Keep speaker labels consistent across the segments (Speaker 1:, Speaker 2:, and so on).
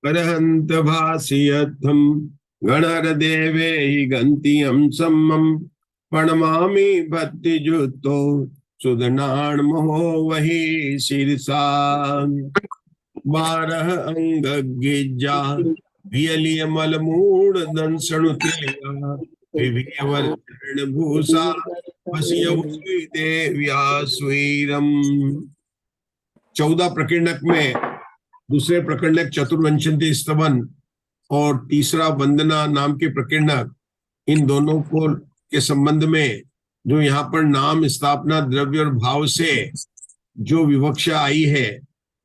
Speaker 1: अरहंत भासियत्थम गणरदेवे गंतियम सम्मम प्रणमामि भक्तिजुतो सुदनाण महो वही शीर्षा 12 अंग गिज्जा वियलिय मलमूड दंसणु तिलिया विवियवर्चरण भूषा वसियवुषि देव्या स्वीरम। 14 प्रकीर्णक में दूसरे प्रकीर्णक चतुर्वंशंती स्तवन और तीसरा वंदना नाम के प्रकीर्णक, इन दोनों को के संबंध में जो यहाँ पर नाम स्थापना द्रव्य और भाव से जो विवक्षा आई है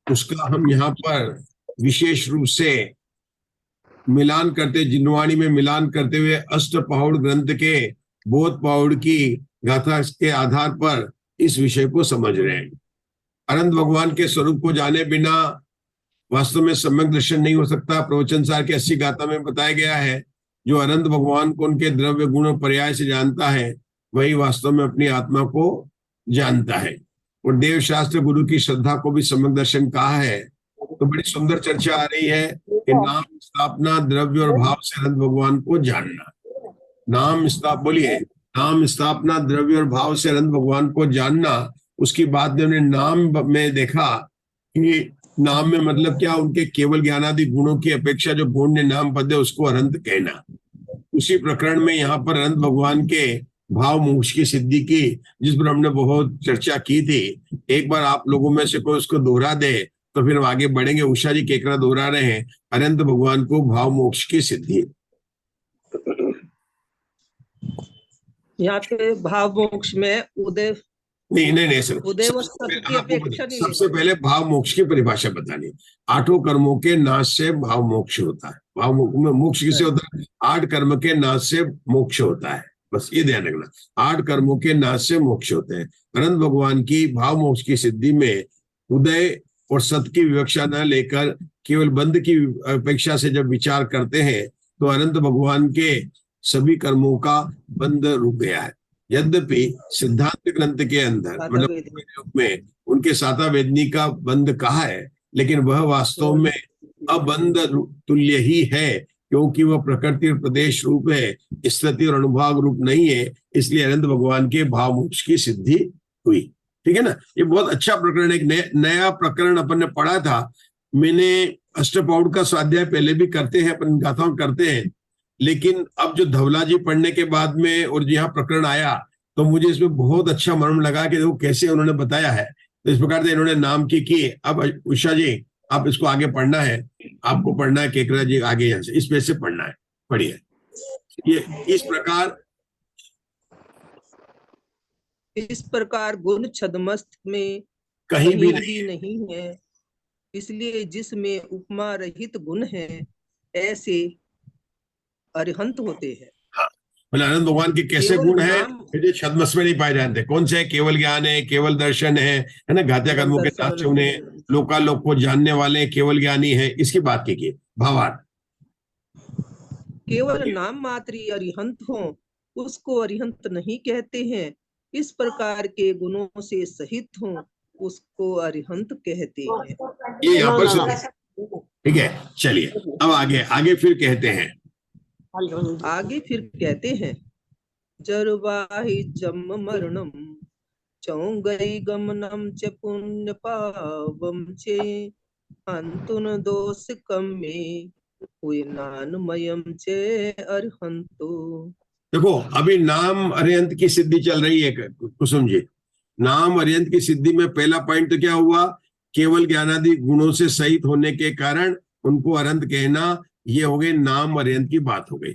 Speaker 1: उसका हम यहाँ पर विशेष रूप से मिलान करते, जिनवाणी में मिलान करते हुए अष्ट पहाड़ ग्रंथ के बोध पहाड़ की गाथा के आधार पर इस विषय को समझ रहे हैं। अनंत भगवान के स्वरूप को जाने बिना वास्तव में सम्यक दर्शन नहीं हो सकता। प्रवचन सार के 80 गाथा में बताया गया है, जो अनंत भगवान को उनके द्रव्य गुण और पर्याय से जानता है वही वास्तव में अपनी आत्मा को जानता है। और देव शास्त्र गुरु की श्रद्धा को भी सम्यक दर्शन कहा है। तो बड़ी सुंदर चर्चा आ रही है कि नाम स्थापना द्रव्य और भाव से अनंत भगवान को जानना। बोलिए, नाम स्थापना द्रव्य और भाव से अनंत भगवान को जानना। उसकी बात हमने नाम में देखा कि नाम में मतलब क्या, उनके केवल ज्ञानादि गुणों की अपेक्षा जो गौण नाम पद है उसको अनंत कहना। उसी प्रकरण में यहाँ पर अनंत भगवान के भाव मोक्ष की सिद्धि की, जिस पर हमने बहुत चर्चा की थी। एक बार आप लोगों में से कोई उसको दोहरा दे तो फिर हम आगे बढ़ेंगे। उषा जी केकरा दोहरा रहे हैं, अनंत भगवान को भाव मोक्ष की सिद्धि।
Speaker 2: यहाँ पे भाव मोक्ष में उदय
Speaker 1: नहीं सर, सबसे पहले भाव मोक्ष की परिभाषा बतानी। 8 कर्मों के नाश से भाव मोक्ष होता है। भाव मोक्ष किसे होता है? 8 कर्म के नाश से मोक्ष होता है, बस ये ध्यान रखना। 8 कर्मों के नाश से मोक्ष होते हैं। अनंत भगवान की भाव मोक्ष की सिद्धि में उदय और सत की विवक्षा न लेकर केवल बंध की अपेक्षा से जब विचार करते हैं तो अनंत भगवान के सभी कर्मों का बंध रुक गया है। यद्यपि सिद्धांत ग्रंथ के अंदर मतलब में उनके साता वेदनी का बंध कहा है, लेकिन वह वास्तव में अबंध तुल्य ही है, क्योंकि वह प्रकृति और प्रदेश रूप है, स्थिति और अनुभाग रूप नहीं है। इसलिए अनंत भगवान के भाव मोक्ष की सिद्धि हुई। ठीक है ना। ये बहुत अच्छा प्रकरण, एक नया प्रकरण अपन ने पढ़ा था। मैंने अष्टपौड़ का स्वाध्याय पहले भी करते हैं, अपन गाथाओं करते हैं, लेकिन अब जो धवला जी पढ़ने के बाद में और यहाँ प्रकरण आया तो मुझे इसमें बहुत अच्छा मर्म लगा कि देखो कैसे उन्होंने बताया है। तो इस प्रकार से इन्होंने नाम की। अब उषा जी आप इसको आगे पढ़ना है, आपको पढ़ना है केकरा जी आगे, यहाँ से इस पे से पढ़ना है। पढ़िए। ये
Speaker 2: इस प्रकार गुण छदमस्त में
Speaker 1: कहीं भी
Speaker 2: नहीं है, इसलिए जिसमें उपमा रहित गुण है ऐसे अरिहंत होते हैं।
Speaker 1: हाँ, मतलब अनंत भगवान के कैसे गुण है जो छद्मस में नहीं पाए जाते? कौन से है? केवल ज्ञान है, केवल दर्शन है ना, घात्या कर्मों के नाश से उन्हें लोकालोक को जानने वाले केवल ज्ञानी है, इसकी बात की भावार्थ।
Speaker 2: केवल नाम मात्र अरिहंत हो उसको अरिहंत नहीं कहते हैं। इस प्रकार के गुणों से सहित हो उसको अरिहंत कहते हैं।
Speaker 1: ये यहाँ पर ठीक है। चलिए अब आगे फिर कहते हैं,
Speaker 2: जरवाहि जन्म मरणम चौंगई गमनम च पुण्य पावम चे अंतुन दोष कम में हुए नानमयम चे अरहंतो।
Speaker 1: देखो अभी नाम अरिहंत की सिद्धि चल रही है कुसुम जी। नाम अरिहंत की सिद्धि में पहला पॉइंट तो क्या हुआ? केवल ज्ञानादि गुणों से सहित होने के कारण उनको अरहंत कहना, ये हो गई नाम अरिहंत की बात हो गई।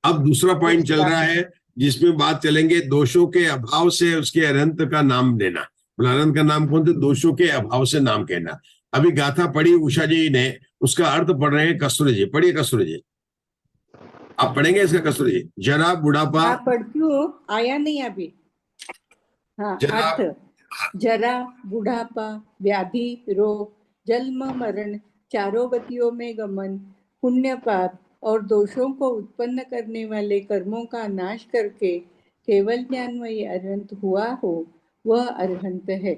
Speaker 1: अब दूसरा पॉइंट चल रहा है जिसमें बात चलेंगे दोषों के अभाव से उसके अरहंत का नाम देना। अरहंत का नाम कौन थे? दोषों के अभाव से नाम कहना। अभी गाथा पढ़ी उषा जी ने, उसका अर्थ पढ़ रहे हैं कस्तूर जी। पढ़िए कस्तूर जी, आप पढ़ेंगे इसका? कस्तूर जी, जरा बुढ़ापा
Speaker 3: पढ़ती हूँ, आया नहीं अभी। हाँ, जरा बुढ़ापा व्याधि रोग जन्म मरण चारों गतियों में गमन पुण्य पाप और दोषों को उत्पन्न करने वाले कर्मों का नाश करके केवल ज्ञानमयी अरहंत हुआ हो वह अरहंत है।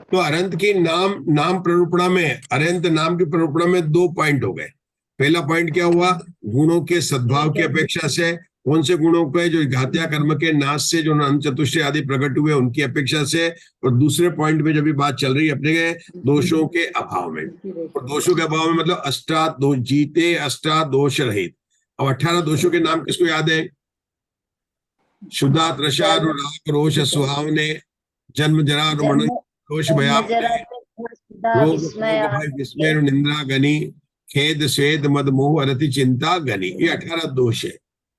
Speaker 1: तो अरहंत की नाम प्ररूपणा में, अरहंत नाम की प्ररूपणा में 2 पॉइंट हो गए। पहला पॉइंट क्या हुआ, गुणों के सद्भाव की अपेक्षा से, कौन से गुणों पे, जो घातिया कर्म के नाश से जो अनंत चतुष्टय आदि प्रकट हुए उनकी अपेक्षा से, और दूसरे पॉइंट में जब भी बात चल रही है अपने दोषों के अभाव में, और दोषों के अभाव में मतलब अष्टादोष जीते, अष्टादोष रहित। अब 18 दोषों के नाम किसको याद है? शुद्धा त्रषा राग रोष सुहावने, जन्म जरा मरण दोष भयावने, रोग भय विस्मय निंद्रा गनी, खेद स्वेद मद मोह अरति चिंता गनी। ये 18 दोष है।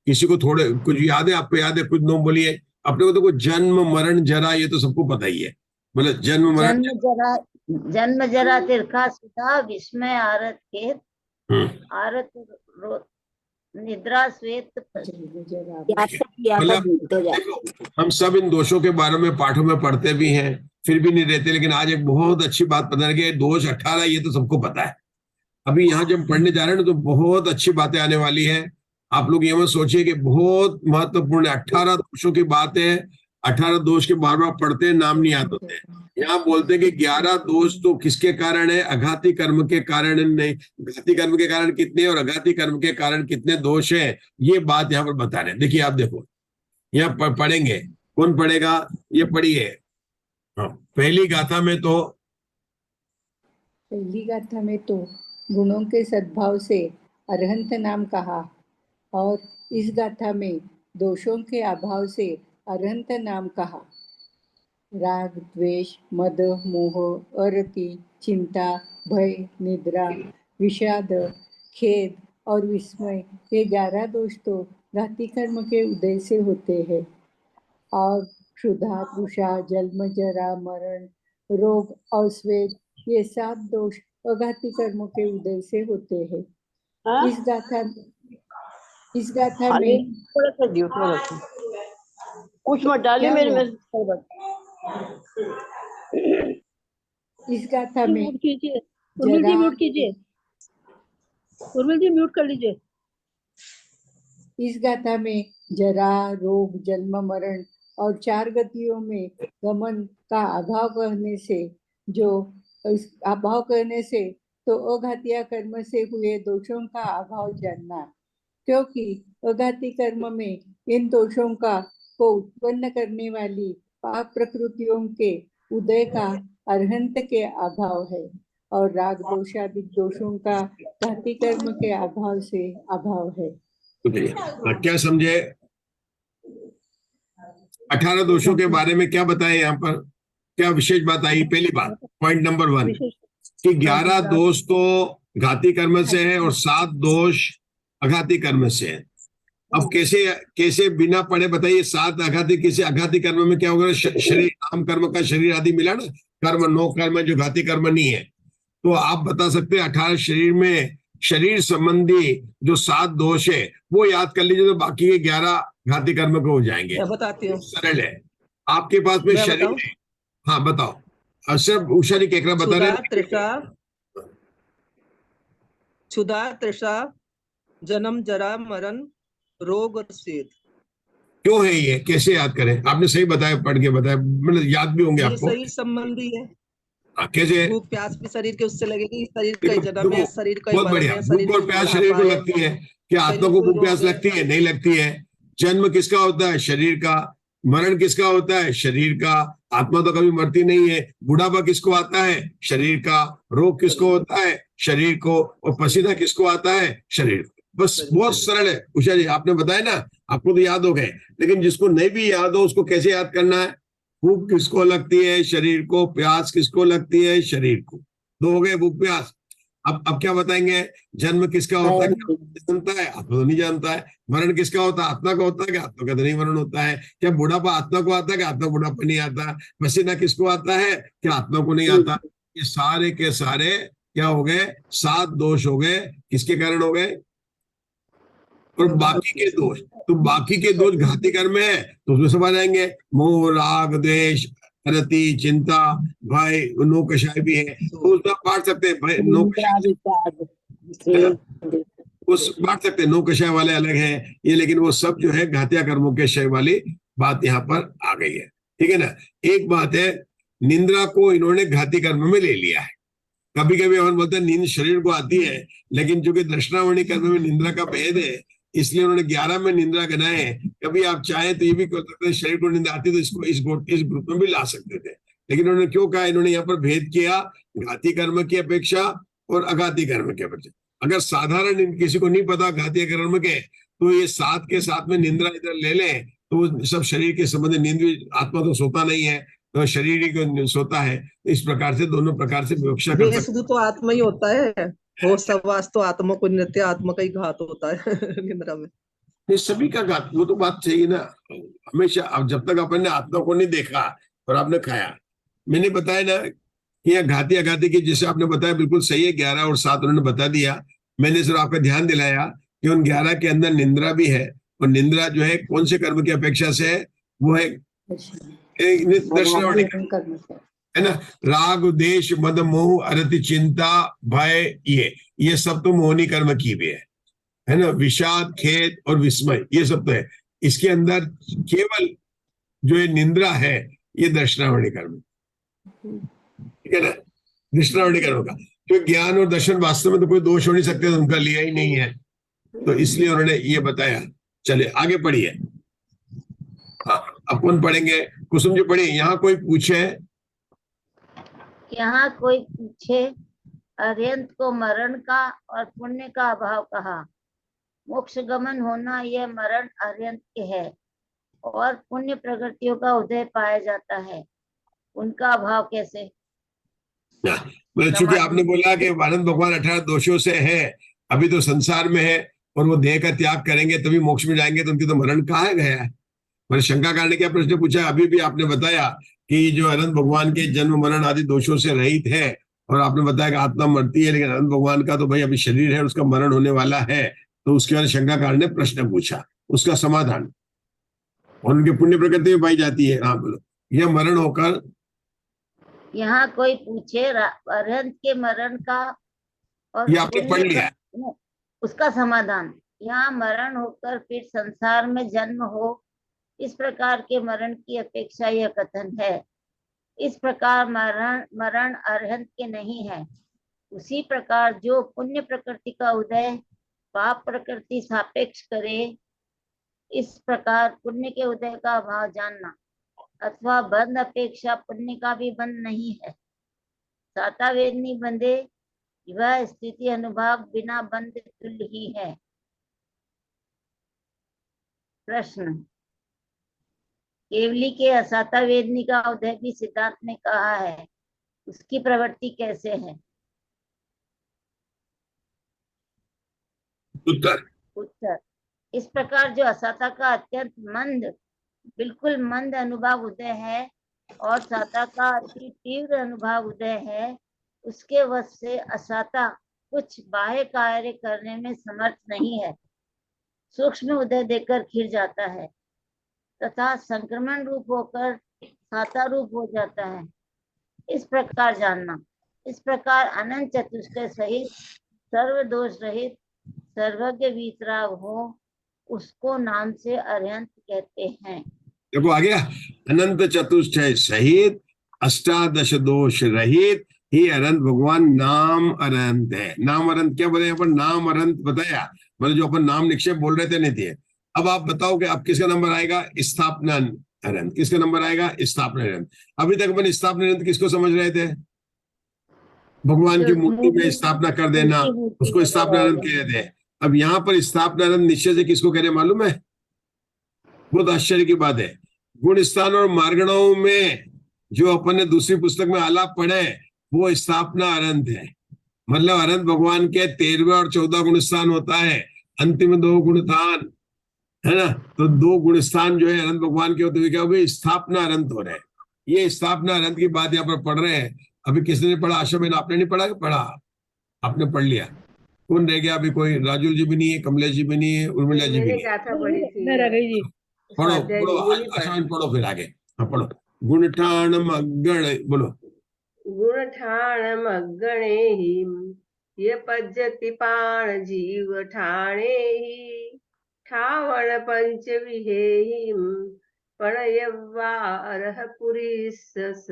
Speaker 1: किसी को थोड़े कुछ याद है? आपको याद है? कुछ नो बोलिए। अपने को तो कुछ जन्म मरण जरा ये तो सबको पता ही है, मतलब जन्म मरण
Speaker 4: जन्म जरा तिरखा सुधा विस्मय आरत खेद आरत निद्रा श्वेत
Speaker 1: मतलब हम सब इन दोषों के बारे में पाठों में पढ़ते भी हैं, फिर भी नहीं रहते। लेकिन आज एक बहुत अच्छी बात पता लगी, दोष 18 ये तो सबको पता है। अभी यहाँ जब पढ़ने जा रहे हैं ना तो बहुत अच्छी बातें आने वाली है। आप लोग ये मत सोचिए कि बहुत महत्वपूर्ण 18 दोषों की बात है। 18 दोष के बार बार पढ़ते हैं, नाम नहीं याद होते। यहाँ बोलते हैं कि 11 दोष तो किसके कारण है? अघाती कर्म के कारण नहीं। घाती कर्म के कारण कितने और अघाती कर्म के कारण कितने दोष है, ये बात यहाँ पर बता रहे हैं। देखिए आप देखो, यहाँ पढ़ेंगे, कौन पढ़ेगा? ये पढ़िए। हाँ, पहली गाथा में तो
Speaker 3: गुणों के सद्भाव से अरहंत नाम कहा, और इस गाथा में दोषों के अभाव से अरहंत नाम कहा। राग द्वेष मद मोह अरति चिंता भय निद्रा विषाद खेद और विस्मय, ये 11 दोष तो घाती कर्म के उदय से होते हैं। और क्षुधा तृषा जन्म जरा मरण रोग और स्वेद, ये 7 दोष अघाती कर्मों के उदय से होते हैं। इस गाथा में
Speaker 4: कुछ मत डालिए मेरे में।
Speaker 3: इस गाथा में
Speaker 4: म्यूट कीजिए, उर्मिल जी म्यूट कर लीजिए।
Speaker 3: इस गाथा में जरा रोग जन्म मरण और 4 गतियों में गमन का अभाव करने से तो अघातिया कर्म से हुए दोषों का अभाव जानना, क्योंकि अघाती कर्म में इन दोषों को उत्पन्न करने वाली पाप प्रकृतियों के उदय का अरहंत के अभाव है, और राग दोषादि दोषों का घाती कर्म के अभाव से अभाव है।
Speaker 1: क्या समझे? 18 दोषों के बारे में क्या बताए यहाँ पर? क्या विशेष बात आई? पहली बात, पॉइंट नंबर 1 कि 11 दोष तो घाती कर्म से है और 7 दोष अघाती कर्म से है। अब कैसे बिना पढ़े बताइए 7 अघाती, किसी अघाती कर्म में क्या होगा? शरीर नाम कर्म का शरीर आदि मिला ना, कर्म 9 कर्म जो घाती कर्म नहीं है। तो आप बता सकते हैं 18 शरीर में शरीर संबंधी जो 7 दोष है वो याद कर लीजिए, तो बाकी के 11 घाती कर्म को हो जाएंगे।
Speaker 2: मैं बताती हूँ,
Speaker 1: सरल है। आपके पास में शरीर है। हाँ बताओ। अशर उषा जी केकरा बता रहे हैं।
Speaker 2: क्षुधा तृषा जन्म जरा मरण रोग और स्वेद।
Speaker 1: क्यों है ये? कैसे याद करें? आपने सही बताया, पढ़ के बताया, मतलब याद भी होंगे आपको।
Speaker 2: शरीर संबंधी है।
Speaker 1: कैसे?
Speaker 2: भूख प्यास भी शरीर के उससे लगेगी। शरीर का जन्म है, शरीर का
Speaker 1: बहुत बढ़िया। भूख और प्यास शरीर को लगती है। क्या आत्मा को भूख प्यास लगती है? नहीं लगती है। जन्म किसका होता है? शरीर का। मरण किसका होता है? शरीर का। आत्मा तो कभी मरती नहीं है। बुढ़ापा किसको आता है? शरीर का। रोग किसको होता है? शरीर को। और पसीना किसको आता है? शरीर को। बस बहुत सरल है। उषा जी आपने बताया ना, आपको तो याद हो गए, लेकिन जिसको नहीं भी याद हो उसको कैसे याद करना है? भूख किसको लगती है? शरीर को। प्यास किसको लगती है? शरीर को। 2 हो गए, भूख प्यास। अब क्या बताएंगे? जन्म किसका होता है? जानता है? आत्मा तो नहीं जानता है। मरण किसका होता है? आत्मा का होता है? क्या आत्मा का तो नहीं मरण होता है? क्या बुढ़ापा आत्मा को आता है? क्या आत्मा बुढ़ापा नहीं आता? पसीना किसको आता है? क्या आत्मा को नहीं आता? ये सारे के सारे क्या हो गए? 7 दोष हो गए। किसके कारण हो गए? और बाकी के दोष, तो बाकी के दोष घाती कर्म है तो उसमें सब आ जाएंगे। मोह राग द्वेष रति चिंता भय, नो कषाय भी है तो उसमें बांट सकते हैं। भय नो उस बांट सकते हैं। नो कषाय वाले अलग हैं ये, लेकिन वो सब जो है घातिया कर्मों के क्षय वाली बात यहाँ पर आ गई है। ठीक है ना? एक बात है, निंद्रा को इन्होंने घाती कर्म में ले लिया है। कभी कभी हम बोलते हैं नींद शरीर को आती है, लेकिन चूंकि दर्शनावणी कर्म में निंद्रा का भेद है, इसलिए उन्होंने 11 में निंद्रा गिनाए हैं। कभी आप चाहें तो ये भी कर सकते हैं, शरीर को नींद आती तो इसको इस ग्रुप में भी ला सकते थे, लेकिन उन्होंने क्यों कहा, इन्होंने यहाँ पर भेद किया घाती कर्म की अपेक्षा और अघाती कर्म की अपेक्षा। अगर साधारण किसी को नहीं पता घाती कर्म के, तो ये 7 के साथ में निंद्रा इधर ले लें, तो वो सब शरीर के संबंध, नींद भी, आत्मा तो सोता नहीं है, तो शरीर ही सोता है। इस प्रकार से दोनों प्रकार से विवक्षा कर सकते
Speaker 2: बेसुध तो आत्मा ही होता है, होश सवास तो आत्मा को नित्य आत्मा का ही घात होता है निद्रा में।
Speaker 1: हैं। सभी का घात, वो तो बात सही है ना। हमेशा, अब जब तक अपन ने आत्मा को नहीं देखा और आपने खाया, मैंने बताया ना कि यहाँ घाती अघाती की, जैसे आपने बताया बिल्कुल सही है, 11 और 7 उन्होंने बता दिया। मैंने सिर्फ आपका ध्यान दिलाया कि उन 11 के अंदर निंद्रा भी है, और निंद्रा जो है कौन से कर्म की अपेक्षा से है, वो है दर्शनावली
Speaker 3: कर्म से,
Speaker 1: है ना। राग देश मद मोह अरति चिंता भय, ये सब तो मोहनी कर्म की भी है ना। विषाद खेद और विस्मय, ये सब तो है। इसके अंदर केवल जो ये निंद्रा है, ये दर्शनावली कर्म, ठीक है ना, दर्शनावली कर्म का। तो ज्ञान और दर्शन वास्तव में तो कोई दोष हो नहीं सकते, तो उनका लिया ही नहीं है, तो इसलिए उन्होंने ये बताया। चले आगे पढ़िए। हाँ, अब कौन पढ़ेंगे? कुसुम जी पढ़िए। यहाँ कोई पूछे,
Speaker 5: यहाँ कोई पूछे, अर्यंत को मरण का और पुण्य का अभाव कहा। मोक्ष गमन होना यह मरण अर्यंत के है, और पुण्य प्रगतियों का उदय पाया जाता है, उनका अभाव कैसे?
Speaker 1: चूंकि आपने बोला कि आनंद भगवान 18 दोषों से है, अभी तो संसार में है, और वो देह का त्याग करेंगे तभी मोक्ष में जाएंगे, तो उनकी तो मरण कहाँ गया है? मैंने शंका करने का प्रश्न पूछा। अभी भी आपने बताया कि जो अनंत भगवान के जन्म मरण आदि दोषों से रहित है, और आपने बताया कि आत्मा मरती है, लेकिन अनंत भगवान का तो भाई अभी शरीर है, उसका मरण होने वाला है, तो उसके बाद शंकाकार ने प्रश्न पूछा, उसका समाधान, और उनकी पुण्य प्रकृति में पाई जाती है। हाँ बोलो। यह मरण होकर,
Speaker 5: यहाँ कोई पूछे अर्यंत के मरण का और
Speaker 1: ये आपने पढ़ लिया,
Speaker 5: उसका समाधान। यहाँ मरण होकर फिर संसार में जन्म हो, इस प्रकार के मरण की अपेक्षा यह कथन है। इस प्रकार मरण अर्हंत के नहीं है। उसी प्रकार जो पुण्य प्रकृति का उदय पाप प्रकृति सापेक्ष करे, इस प्रकार पुण्य के उदय का अभाव जानना, अथवा बंध अपेक्षा पुण्य का भी बंध नहीं है। साता वेदनी बंधे, वह स्थिति अनुभाग बिना बंध तुल्य ही है। प्रश्न, केवली के असाता वेदनी का उदय भी सिद्धांत ने कहा है, उसकी प्रवृत्ति कैसे है? उत्तर, इस प्रकार जो असाता का अत्यंत मंद, बिल्कुल मंद अनुभाव उदय है, और साता का अति तीव्र अनुभाव उदय है, उसके वश से असाता कुछ बाह्य कार्य करने में समर्थ नहीं है, सूक्ष्म उदय देकर खिल जाता है, तथा संक्रमण रूप होकर साता रूप हो जाता है। इस प्रकार जानना। इस प्रकार अनंत चतुष्टय सहित सर्व दोष रहित सर्वज्ञ वीतराग हो, उसको नाम से अर्हंत कहते हैं।
Speaker 1: देखो आ गया, अनंत चतुष्टय सहित अष्टादश दोष रहित ही अनंत भगवान नाम अनंत है। नाम अनंत क्या बोले यहाँ पर? नाम अनंत बताया, मतलब जो अपन नाम निक्षेप बोल रहे थे नहीं थे। अब आप बताओ कि अब किसका नंबर आएगा? स्थापना अनंत। किसका नंबर आएगा? स्थापना अनंत। अभी तक अपन स्थापना अनंत किसको समझ रहे थे? भगवान की मूर्ति में स्थापना कर देना, उसको स्थापना अनंत कहते हैं। अब यहाँ पर स्थापना अनंत निश्चय से किसको कह रहे मालूम है? बहुत आश्चर्य की बात है। गुण स्थान और मार्गणों में जो अपन ने दूसरी पुस्तक में आलाप पढ़े, वो स्थापना अनंत है। मतलब अनंत भगवान के 13वें और 14 गुण स्थान होता है, अंतिम 2 गुणस्थान है ना। तो 2 गुणस्थान जो है अनंत भगवान के होते हुए क्या हो गए? स्थापना अनंत हो रहे हैं। ये स्थापना अनंत की बात यहाँ पर पढ़ रहे हैं। अभी किसने ने पढ़ा? आशा बहन आपने नहीं पढ़ा? पढ़ा, आपने पढ़ लिया। कौन रह गया अभी? कोई राजू जी भी नहीं है, कमलेश जी भी नहीं है, उर्मिला जी भी नहीं है। पढ़ो पढ़ो आशा बहन, पढ़ो फिर आगे। हाँ पढ़ो। गुणठान मग्गण, बोलो।
Speaker 6: गुणठाण मग्गणे ये पज्जति पाण जीव ठाणे ठावण पंच विहेयी प्रणयवारह पुरीसस।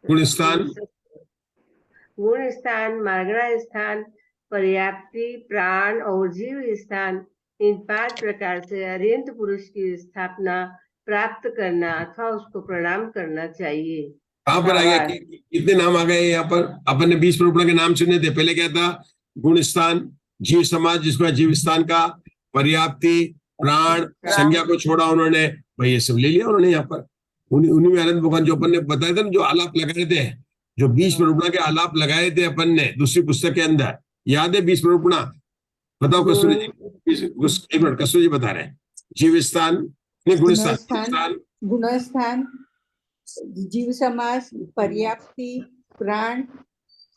Speaker 1: गुणस्थान
Speaker 6: गुण स्थान, मार्गणा स्थान, पर्याप्ति, प्राण और जीव स्थान, इन 5 प्रकार से अरिहंत पुरुष की स्थापना प्राप्त करना अथवा उसको प्रणाम करना चाहिए।
Speaker 1: कहाँ पर आ गया? कितने नाम आ गए यहाँ पर? अपन ने 20 प्ररूपणा के नाम सुने थे। पहले क्या था? गुण स्थान, जीव समाज, जिसको जीव स्थान का, पर्याप्ति, प्राण, संज्ञा को छोड़ा उन्होंने, भाई ये सब ले लिया उन्होंने यहाँ पर। उन्हीं में अनंत भगवान जो अपन ने बताया था ना, जो आलाप लगाए थे, जो 20 प्ररूपणा के आलाप लगाए थे अपन ने दूसरी पुस्तक के अंदर, याद है 20 प्ररूपणा? बताओ कस्तूरी जी, एक मिनट, कस्तूरी जी बता रहे हैं। जीव स्थान, गुण स्थान,
Speaker 3: गुणस्थान, जीव समास, पर्याप्ति, प्राण,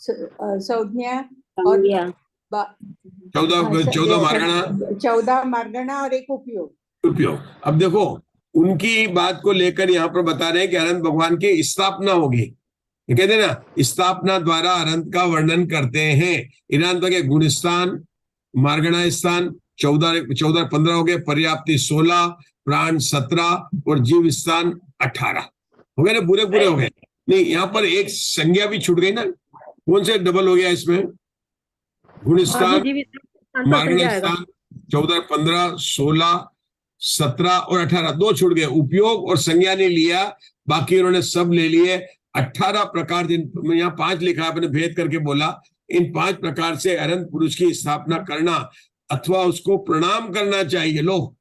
Speaker 3: संज्ञा और
Speaker 1: 14 मार्गणा,
Speaker 3: 14 मार्गणा और एक उपयोग।
Speaker 1: अब देखो, उनकी बात को लेकर यहाँ पर बता रहे हैं कि अनंत भगवान की स्थापना होगी। ये कहते हैं ना, स्थापना द्वारा अनंत का वर्णन करते हैं। इनांत के गुण स्थान, मार्गणा स्थान 14-15 हो गए, पर्याप्ति 16, प्राण 17 और जीव स्थान 18 हो गए ना, पूरे हो गए। नहीं, यहाँ पर एक संज्ञा भी छूट गई ना, कौन से डबल हो गया इसमें? गुण स्थान, मार्गणा स्थान 14, 15, 16, 17 और 18, 2 छूट गए। उपयोग और संज्ञा ने लिया, बाकी उन्होंने सब ले लिए। 18 प्रकार, जिन यहाँ 5 लिखा, आपने भेद करके बोला, इन 5 प्रकार से अनंत पुरुष की स्थापना करना अथवा उसको प्रणाम करना चाहिए। लो,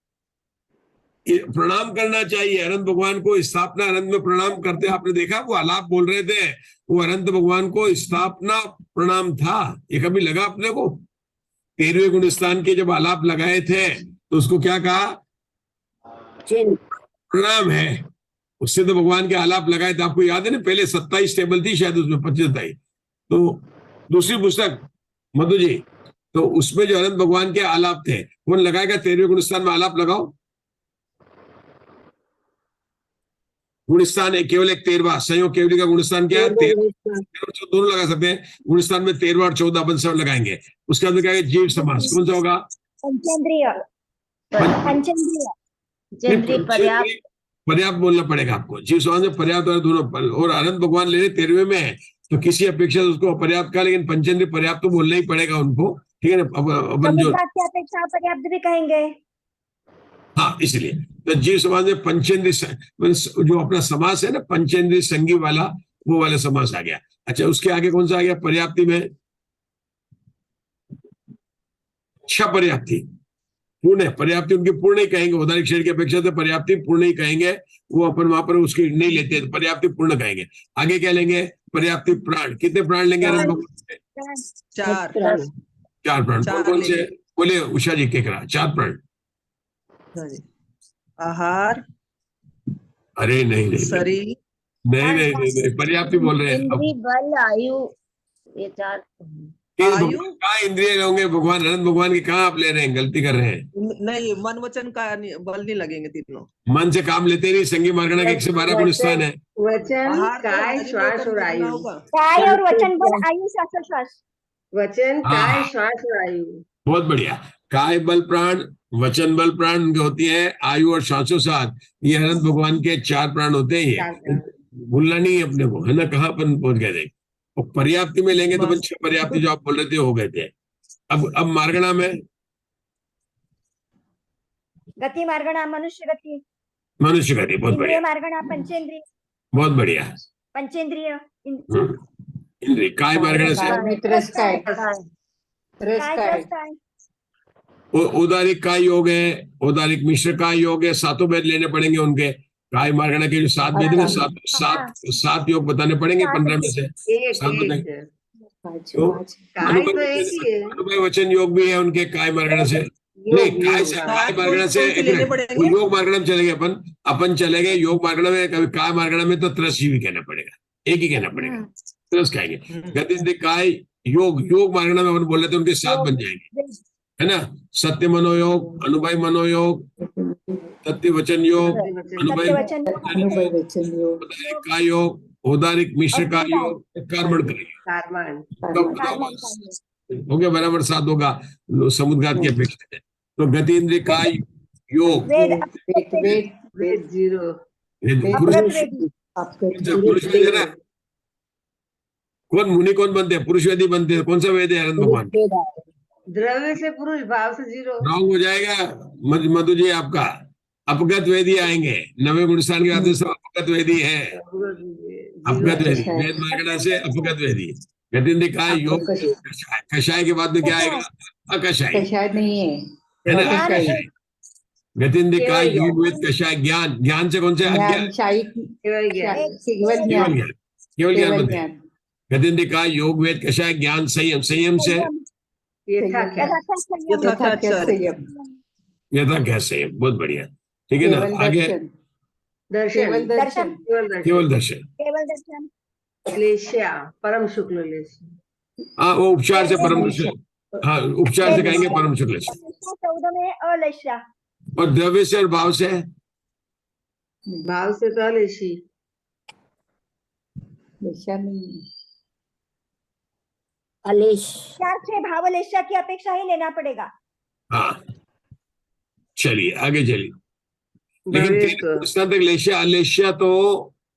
Speaker 1: प्रणाम करना चाहिए अनंत भगवान को। स्थापना अनंत में प्रणाम करते, आपने देखा वो आलाप बोल रहे थे, वो अनंत भगवान को स्थापना प्रणाम था। ये कभी लगा अपने को? 13वें गुण स्थान के जब आलाप लगाए थे तो उसको क्या कहा? प्रणाम है। उससे तो भगवान के आलाप लगाए थे, आपको याद है ना? पहले 27 टेबल थी शायद, उसमें 25। तो दूसरी पुस्तक मधु जी, तो उसमें जो अनंत भगवान के आलाप थे, कौन लगाएगा? 13वें गुण स्थान में आलाप लगाओ। गुणस्थान है केवल एक 13वां, संयोग केवली का गुणस्थान क्या है? 13, दोनों लगा सकते हैं। गुणस्थान में 13वां और 14 अपन सब लगाएंगे। उसके अंदर क्या है? जीव समास कौन सा होगा? पर्याप्त बोलना पड़ेगा आपको। जीव समास में पर्याप्त और दोनों, और अनंत भगवान ले रहे 13वें में है, तो किसी अपेक्षा उसको पर्याप्त का, लेकिन पंचेंद्रिय पर्याप्त तो बोलना ही पड़ेगा उनको, ठीक है ना? अपन जो
Speaker 7: अपेक्षा पर्याप्त भी कहेंगे,
Speaker 1: हाँ, इसलिए तो जीव समाज में पंचेंद्रिय, जो अपना समास है ना, पंचेंद्रिय संगी वाला, वो वाला समास आ गया। अच्छा, उसके आगे कौन सा आ गया? पर्याप्ति में पर्याप्ति पूर्ण है। पर्याप्ति उनकी पूर्ण ही कहेंगे, उदाहरण शरीर की अपेक्षा से पर्याप्ति पूर्ण ही कहेंगे। वो अपन वहां पर उसकी नहीं लेते, तो पर्याप्ति पूर्ण कहेंगे। आगे क्या लेंगे? पर्याप्ति प्राण। कितने प्राण लेंगे?
Speaker 2: 4
Speaker 1: प्राण। कौन से? बोले उषा जी के करा 4 प्राण।
Speaker 2: आहार,
Speaker 1: अरे नहीं,
Speaker 2: शरीर,
Speaker 1: नहीं, पर्याप्ति बोल रहे हैं।
Speaker 5: इंद्रिय, बल, आयु, ये 4
Speaker 1: कहाँ इंद्रिय होंगे? भगवान, अनंत भगवान की कहाँ आप ले रहे हैं? गलती कर रहे हैं।
Speaker 2: नहीं, मन वचन का बल नहीं लगेंगे तीनों।
Speaker 1: मन से काम लेते नहीं। संगी मार्गणा के 112 गुण स्थान है।
Speaker 6: वचन, काय, श्वास और आयु।
Speaker 7: काय और वचन, बल, आयु, श्वास।
Speaker 6: वचन, काय, श्वास और आयु।
Speaker 1: बहुत बढ़िया। काय बल प्राण, वचन बल प्राण उनके होती है, आयु और श्वासोच्छ्वास, ये अनंत भगवान के 4 प्राण होते हैं। भूलना नहीं है अपने को, है ना? कहाँ अपन पहुंच गए थे? और पर्याप्ति में लेंगे तो 6 पर्याप्ति जो आप बोल रहे थे हो गए थे। अब मार्गणा में
Speaker 7: गति मार्गणा, मनुष्य गति,
Speaker 1: बहुत बढ़िया।
Speaker 7: मार्गणा, पंचेंद्रिय,
Speaker 1: बहुत बढ़िया।
Speaker 7: पंचेंद्रिय,
Speaker 1: इंद्रिय। काय मार्गणा से उदारिक का योग है, उदारिक मिश्र का योग है। 7 वेद लेने पड़ेंगे उनके। काय मार्गणा के जो 7 वेद है, 7 योग बताने पड़ेंगे 15 में से 7 बताएंगे। तो अनुभव वचन योग भी है उनके काय मार्गणा से। नहीं, काय मार्गणा से योग मार्गणा में चले गए अपन चले गए योग मार्गणा में। कभी काय मार्गणा में तो त्रस ही कहना पड़ेगा, एक ही कहना पड़ेगा, त्रस कहेंगे। गति काय योग मार्गणा में अपन बोल रहे थे, उनके 7 बन जाएंगे, है ना? सत्य मनोयोग, अनुभव मनोयोग, सत्य वचन योग, अनुभव का योग, औदारिक मिश्र का योग, कार्बन का हो गया बराबर 7 होगा समुद्घात की अपेक्षा है। तो गति इंद्रिय का योग,
Speaker 6: वेद 0,
Speaker 1: पुरुष में है ना? कौन मुनि कौन बनते हैं? पुरुष वेदी बनते हैं। कौन सा वेद है अनंत भगवान?
Speaker 6: द्रव्य से पुरुष, भाव से जीरो।
Speaker 1: रॉन्ग हो जाएगा मधु जी आपका। अपगत वेदी आएंगे, 90 गुण स्थान के आते सब अपगत वेदी है। अपगत वेदी, वेद मार्गणा से अपगत वेदी। गतिंद्रिका योग कषाय के बाद में क्या आएगा? अकषाय,
Speaker 3: कषाय नहीं
Speaker 1: है ना?
Speaker 3: है।
Speaker 1: अकषाय। गतिंद्रिका योग वेद कषाय ज्ञान, ज्ञान से कौन से? अज्ञान,
Speaker 3: ज्ञान, शाही,
Speaker 6: केवल ज्ञान।
Speaker 3: केवल
Speaker 1: केवल
Speaker 3: ज्ञान,
Speaker 1: ज्ञान, केवल ज्ञान
Speaker 3: केवल
Speaker 1: बनते हैं।
Speaker 3: ज्ञान।
Speaker 1: गतिंद्रिका योग वेद कषाय ज्ञान संयम, संयम से
Speaker 3: यथाख्यात संयम,
Speaker 1: यथा कैसे? बहुत बढ़िया, ठीक है ना?
Speaker 3: केवल
Speaker 1: आगे
Speaker 3: दर्शन, केवल
Speaker 6: दर्शन,
Speaker 3: दर्शन,
Speaker 1: केवल दर्शन।
Speaker 7: केवल दर्शन।
Speaker 6: लेश्या, परम शुक्ल लेश्या।
Speaker 1: हाँ, वो उपचार से परम दर्शन। हाँ, उपचार से कहेंगे परम शुक्ल।
Speaker 7: 14 में अलेश्या।
Speaker 1: और द्रव्य से और भाव से?
Speaker 6: भाव से तो लेशी।
Speaker 3: लेशा नहीं।
Speaker 7: अलेश 4 से भावलेश्या की अपेक्षा ही लेना पड़ेगा।
Speaker 1: हाँ, चलिए आगे चलिए। लेकिन 13 गुण स्थान तक लेशिया, अलेशिया तो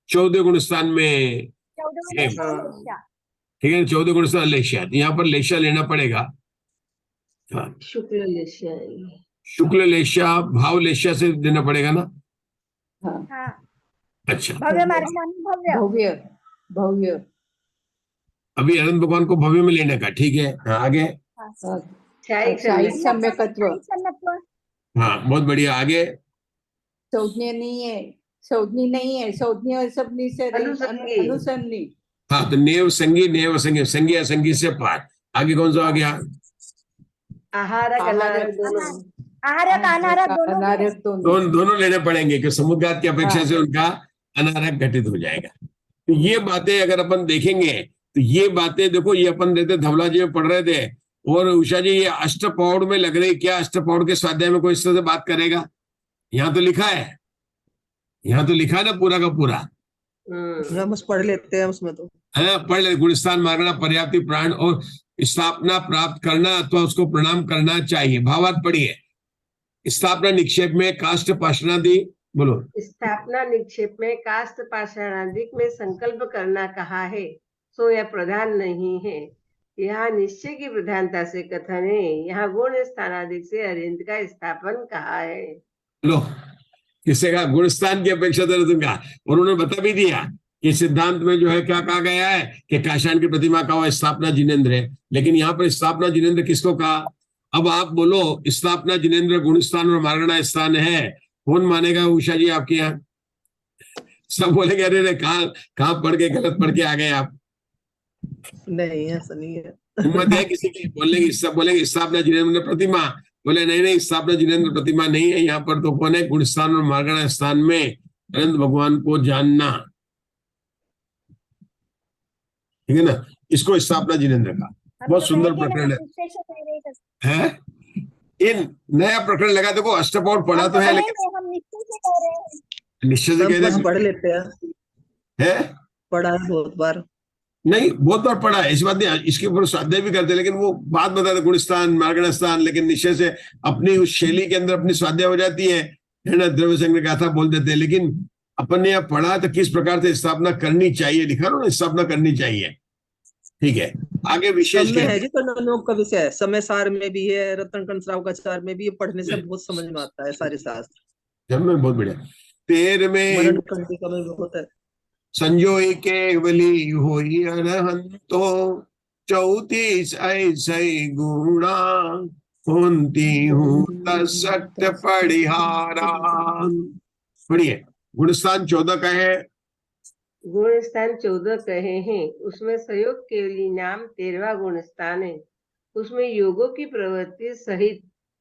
Speaker 1: 14 गुण स्थान में,
Speaker 7: 14 में अलेश्या।
Speaker 1: ठीक है, 14 गुण स्थान लेशिया, यहाँ पर लेशिया लेना पड़ेगा। हाँ,
Speaker 6: शुक्ल लेश्या,
Speaker 1: शुक्ल लेशिया भाव लेशिया से देना पड़ेगा ना?
Speaker 7: हाँ।
Speaker 1: अच्छा,
Speaker 7: भव्य मार्ग भव्य।
Speaker 3: भव्य, भव्य।
Speaker 1: अभी अनंत भगवान को भव्य में लेने का, ठीक है। हाँ, आगे।
Speaker 3: शाही सम्यकत्व।
Speaker 1: हाँ, बहुत बढ़िया, आगे।
Speaker 3: संज्ञा नहीं है, संज्ञी नहीं है, संज्ञा सबनी से अनुसंगी।
Speaker 1: हाँ, तो नेव संगी, नेव संगी, संगी असंगी से पार। आगे कौन सा आ गया?
Speaker 6: आहारक अनारक दोनों।
Speaker 7: आहारक अनारक
Speaker 1: दोनों लेने पड़ेंगे, कि समुद्गात की अपेक्षा से उनका अनारक घटित हो जाएगा। तो ये बातें अगर अपन देखेंगे तो ये बातें देखो, ये अपन देते धवला जी में पढ़ रहे थे, और उषा जी ये अष्टपौड़ में लग रही। क्या अष्टपौड़ के स्वाध्याय में कोई इस तरह से बात करेगा? यहाँ तो लिखा है, यहाँ तो लिखा है ना पूरा का पूरा।
Speaker 2: हम बस पढ़ लेते हैं उसमें तो।
Speaker 1: है, पढ़ ले। गुणस्थान मार्गणा पर्याप्ति प्राण और स्थापना प्राप्त करना अथवा उसको प्रणाम करना चाहिए। भावार्थ पढ़िए। स्थापना निक्षेप में काष्ठ पाषाणादि, बोलो।
Speaker 6: स्थापना निक्षेप में काष्ठ पाषाणादि में संकल्प करना कहा है, सो यह प्रधान नहीं है। यहाँ निश्चय की प्रधानता से कथन है। यहाँ गुण स्थानादि से अरिंद का स्थापन कहा है।
Speaker 1: लो, किससे कहा? गुणस्थान की अपेक्षा तो दूंगा। और उन्होंने बता भी दिया कि सिद्धांत में जो है क्या कहा गया है कि काशान की प्रतिमा का स्थापना जिनेन्द्र है, लेकिन यहाँ पर स्थापना जिनेन्द्र किसको कहा? अब आप बोलो, स्थापना जिनेन्द्र गुणस्थान और मार्गणा स्थान है, कौन मानेगा? उषा जी आपके यहाँ सब बोलेंगे अरे कहाँ पढ़ के गलत पढ़ के आ गए आप।
Speaker 2: नहीं, ऐसा नहीं है।
Speaker 1: हिम्मत है किसी की बोलने की? सब बोलेंगे स्थापना जिनेन्द्र प्रतिमा। बोले नहीं नहीं, स्थापना जिनेन्द्र प्रतिमा नहीं है, यहाँ पर तो कौन है? गुणस्थान और मार्गणा स्थान में अनंत भगवान को जानना, ठीक है ना? इसको स्थापना जिनेन्द्र का बहुत सुंदर प्रकरण है। इन नया प्रकरण लगा, देखो अष्टपौड़ पढ़ा तो है, लेकिन निश्चय से कह रहे
Speaker 2: पढ़ लेते हैं, पढ़ा है बहुत बार।
Speaker 1: नहीं, बहुत बार पढ़ा है, इस बात नहीं। इसके ऊपर स्वाध्याय भी करते, लेकिन वो बात बताते गुणस्थान मार्गणा स्थान, लेकिन निश्चय से अपनी उस शैली के अंदर अपनी स्वाध्याय हो जाती है ना? द्रव्य संग्रह गाथा बोल देते हैं, लेकिन अपन ने यहाँ पढ़ा तो किस प्रकार से स्थापना करनी चाहिए, लिखा ना, स्थापना करनी चाहिए, ठीक है। आगे विशेष
Speaker 2: है जी, कननोग का विषय समय सार में भी है, रत्न कंसराव का चार में भी, पढ़ने से बहुत समझ में आता है सारे शास्त्र।
Speaker 1: जब में बहुत बढ़िया। 13वें
Speaker 2: कंटिका में बहुत है।
Speaker 1: संजोई केवली होई अरहंतो 34 ऐसे गुणा होती हूँ तत्सत्य परिहारा। पढ़िए। गुणस्थान 14 का है।
Speaker 6: गुण स्थान 14 कहे हैं, उसमें सहयोग केवली नाम 13वां गुण स्थान है। उसमें योगों की प्रवृत्ति सहित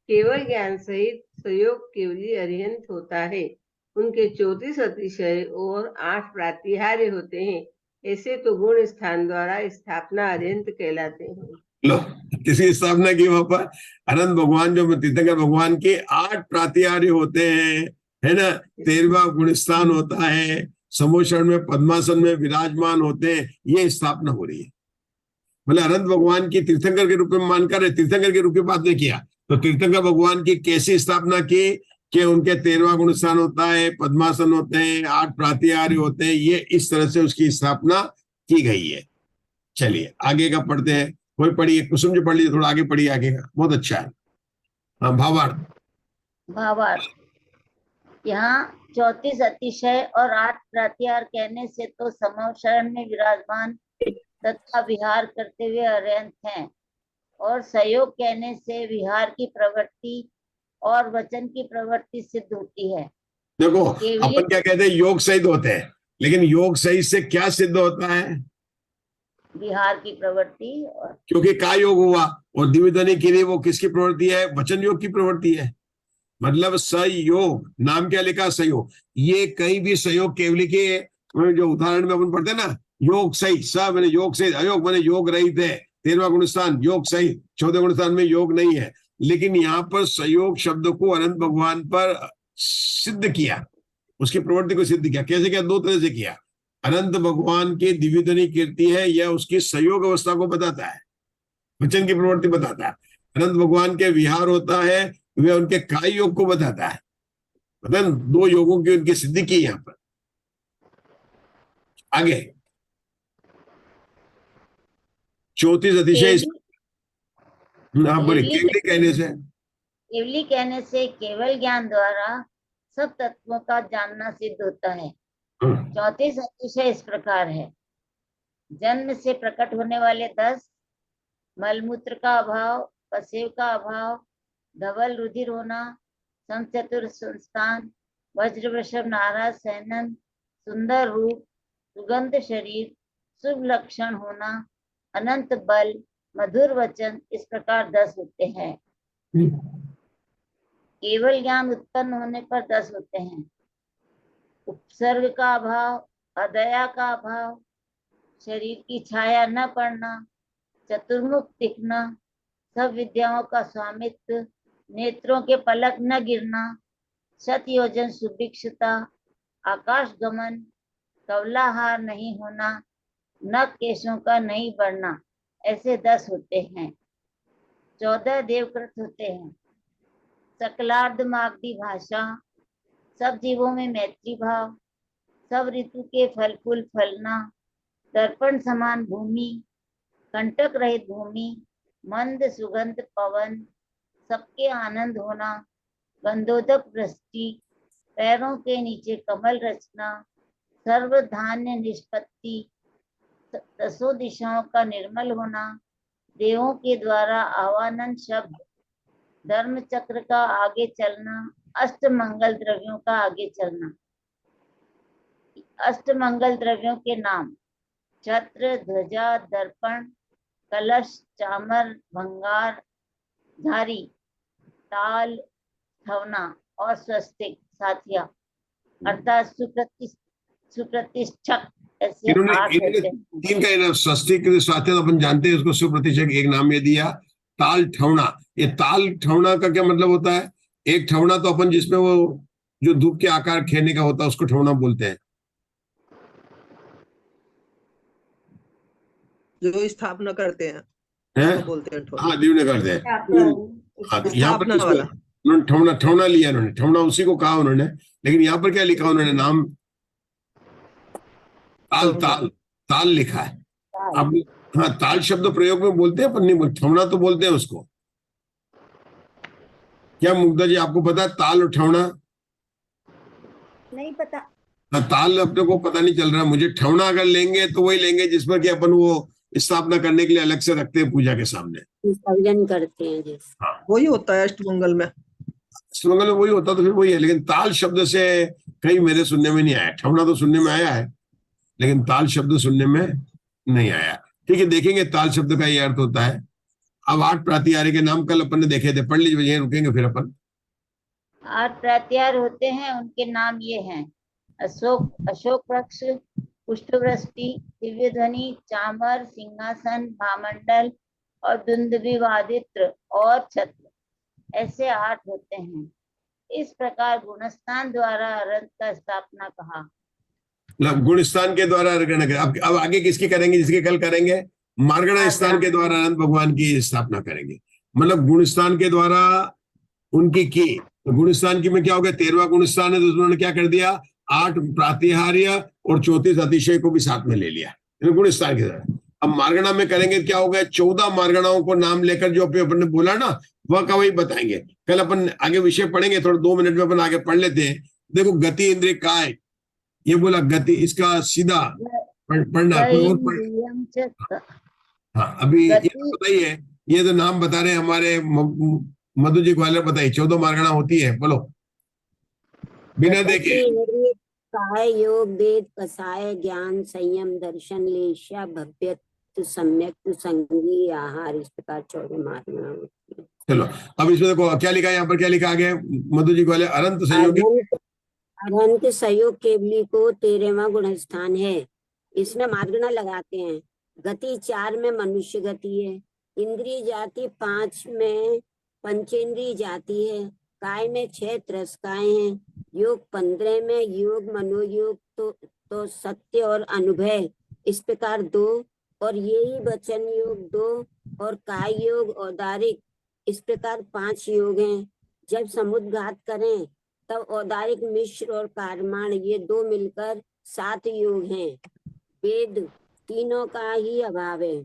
Speaker 6: केवल ज्ञान सहित सहयोग केवली अरिहंत होता है। उनके 34 अतिशय और 8 प्रातिहार्य होते हैं। ऐसे तो गुण स्थान द्वारा स्थापना अरिहंत कहलाते हैं।
Speaker 1: लो, किसी स्थापना की वहां पर अनंत भगवान जो तीर्थंकर भगवान के 8 प्रातिहार्य होते हैं, है ना? 13वां गुण स्थान होता है, समोषण में पद्मासन में विराजमान होते हैं, ये स्थापना हो रही है। मतलब अनंत भगवान की तीर्थंकर के रूप में मानकर तीर्थंकर के रूप में बात नहीं किया, तो तीर्थंकर भगवान की कैसी स्थापना की कि उनके 13वां गुण स्थान होता है, पद्मासन होते हैं, 8 प्रातिहार्य होते हैं, ये इस तरह से उसकी स्थापना की गई है। चलिए आगे का पढ़ते हैं, कोई पढ़िए, कुसुम जी पढ़ लीजिए, थोड़ा आगे पढ़िए, आगे का बहुत अच्छा है। हाँ, भावार्थ।
Speaker 5: भावार्थ। यहाँ 34 अतिशय और 8 प्रत्याहार कहने से तो समव शरण में विराजमान तथा विहार करते हुए अरहंत हैं, और सहयोग कहने से विहार की प्रवृत्ति और वचन की प्रवृत्ति सिद्ध होती है।
Speaker 1: देखो
Speaker 5: केवली
Speaker 1: अपन क्या कहते हैं, योग सहित होते हैं, लेकिन योग सहित से क्या सिद्ध होता है?
Speaker 5: विहार की प्रवृत्ति, और
Speaker 1: क्योंकि का योग हुआ, और दिव्य ध्वनि के लिए वो किसकी प्रवृत्ति है? वचन योग की प्रवृत्ति है। मतलब सहयोग, नाम क्या लिखा? सहयोग। ये कहीं भी सहयोग केवली के जो उदाहरण में अपन पढ़ते हैं ना, योग सहित, स मैंने योग सहित, अयोग मैंने योग रहित है, 13वां गुणस्थान योग सहित, 14वें गुणस्थान में योग नहीं है। लेकिन यहाँ पर सहयोग शब्द को अनंत भगवान पर सिद्ध किया, उसकी प्रवृत्ति को सिद्ध किया। कैसे किया? दो तरह से किया। अनंत भगवान की दिव्य ध्वनि कीर्ति है, यह उसकी सहयोग अवस्था को बताता है, वचन की प्रवृत्ति बताता है। अनंत भगवान के विहार होता है, वह उनके काय योग को बताता है। मतलब दो योगों की उनकी सिद्धि की यहाँ पर। आगे 34 अतिशय, हाँ बोले, केवली कहने से,
Speaker 5: केवली कहने से केवल ज्ञान द्वारा सब तत्वों का जानना सिद्ध होता है। 34 अतिशय इस प्रकार है। जन्म से प्रकट होने वाले 10, मलमूत्र का अभाव, पसेव का अभाव, धवल रुधिर होना, समचतुर संस्थान, वज्र वृषभ नाराज सहनन, सुंदर रूप, सुगंध शरीर, शुभ लक्षण होना, अनंत बल, मधुर वचन, इस प्रकार 10 होते हैं। केवल ज्ञान उत्पन्न होने पर 10 होते हैं। उपसर्ग का अभाव, अदया का अभाव, शरीर की छाया न पड़ना, चतुर्मुख दिखना, सब विद्याओं का स्वामित्व, नेत्रों के पलक न गिरना, शत योजन सुभिक्षता, आकाश गमन, कवलाहार नहीं होना, नख केशों का नहीं बढ़ना, ऐसे 10 होते हैं। 14 देवकृत होते हैं। सकलार्ध मागधी भाषा, सब जीवों में मैत्री भाव, सब ऋतु के फल फूल फलना, दर्पण समान भूमि, कंटक रहित भूमि, मंद सुगंध पवन, सबके आनंद होना, गंधोदक वृष्टि, पैरों के नीचे कमल रचना, सर्व धान्य निष्पत्ति, 10 दिशाओं का निर्मल होना, देवों के द्वारा आवानन शब्द, धर्म चक्र का आगे चलना, अष्ट मंगल द्रव्यों का आगे चलना। अष्ट मंगल द्रव्यों के नाम: छत्र, ध्वजा, दर्पण, कलश, चामर, भंगार, झारी, ताल, थवना और स्वस्तिक साथिया, अर्थात सुप्रतिष्ठक। ऐसे 8 होते हैं।
Speaker 1: 3 का स्वस्तिक स्वास्थ्य अपन जानते हैं, उसको सुप्रतिष्ठक एक नाम ये दिया। ताल ठवना, ये ताल ठवना का क्या मतलब होता है? एक ठवना तो अपन जिसमें वो जो धूप के आकार खेने का होता है उसको ठवना बोलते हैं।
Speaker 2: जो स्थापना करते हैं
Speaker 1: हैं?
Speaker 2: उसको बोलते हैं ठोना।
Speaker 1: हाँ, दिव्य करते हैं। हाँ, यहाँ पर
Speaker 2: स्थापना वाला।
Speaker 1: उन्होंने ठवना ठवना लिया, उन्होंने ठवना उसी को कहा उन्होंने, लेकिन यहाँ पर क्या लिखा उन्होंने नाम? ताल, ताल, ताल लिखा है। अब हाँ, ताल शब्द प्रयोग में बोलते हैं पर नहीं बोलते, ठवना तो बोलते हैं उसको। क्या मुग्धा जी आपको पता है ताल और ठवना?
Speaker 7: नहीं पता।
Speaker 1: हाँ, ताल अपने को पता नहीं चल रहा। मुझे ठवना अगर लेंगे तो वही लेंगे जिस पर कि अपन वो स्थापना करने के लिए अलग से रखते हैं पूजा के सामने,
Speaker 8: विसर्जन करते हैं जिस।
Speaker 1: हाँ,
Speaker 2: वही होता है अष्टमंगल में।
Speaker 1: अष्टमंगल में वही होता तो फिर वही है। लेकिन ताल शब्द से कहीं मेरे सुनने में नहीं आया। ठवना तो सुनने में आया है, लेकिन ताल शब्द सुनने में नहीं आया। ठीक है, देखेंगे ताल शब्द का ये अर्थ होता है। अब 8 प्रातिहार्य के नाम कल अपन ने देखे थे, पढ़ लीजिए, यहीं रुकेंगे फिर अपन।
Speaker 5: 8 प्रात्याहार होते हैं, उनके नाम ये हैं: अशोक वृक्ष, पुष्पवृष्टि, दिव्य ध्वनि, चामर, सिंहासन, भामंडल और दुंदुभि वादित्र और छत्र। ऐसे 8 होते हैं। इस प्रकार गुणस्थान द्वारा अरंत का स्थापना कहा।
Speaker 1: गुणस्थान के द्वारा अब आगे किसकी करेंगे? जिसके कल करेंगे, मार्गणा स्थान के द्वारा अनंत भगवान की स्थापना करेंगे। मतलब गुणस्थान के द्वारा उनकी की। तो गुणस्थान की में क्या हो गया? 13वां गुणस्थान है तो उन्होंने क्या कर दिया? 8 प्रातिहार्य और 34 अतिशय को भी साथ में ले लिया गुणस्थान के द्वारा। अब मार्गणा में करेंगे क्या होगा, 14 मार्गणाओं को नाम लेकर जो अपन ने बोला ना वह का वही बताएंगे। कल अपन आगे विषय पढ़ेंगे, थोड़ा 2 मिनट में अपन आगे पढ़ लेते हैं। देखो गति इंद्रिय काय, ये बोला गति, इसका सीधा पढ़ना कोई और पढ़।
Speaker 5: इंद्रियम च
Speaker 1: हाँ अभी ये
Speaker 5: गति
Speaker 1: बताइए, ये तो नाम बता रहे हैं हमारे मधु जी ग्वालियर, बताइए 14 मार्गणा होती है, बोलो बिना देखे।
Speaker 8: इंद्रिय काय, योग, वेद, कसाय, ज्ञान, संयम, दर्शन, लेशा, भव्य, सम्यक, संगी, आहार, इस प्रकार 14 मार्गणा होती है।
Speaker 1: चलो अब इसमें देखो क्या लिखा है, यहाँ पर क्या लिखा आगे मधु जी ग्वालियर, अनंत संयोगी
Speaker 8: अनंत सहयोग केवली को 13वां गुण स्थान है। इसमें मार्गणा लगाते हैं। गति 4 में मनुष्य गति है, इंद्रिय जाति 5 में पंचेंद्रिय जाति है, काय में 6 त्रस्काएं हैं, योग 15 में योग मनोयोग तो सत्य और अनुभव इस प्रकार 2, और यही वचन योग 2, और काय योग औदारिक इस प्रकार 5 योग हैं। जब समुद्घात करें तब औदारिक मिश्र और कारमाण ये 2 मिलकर 7 योग हैं। वेद तीनों का ही अभाव है,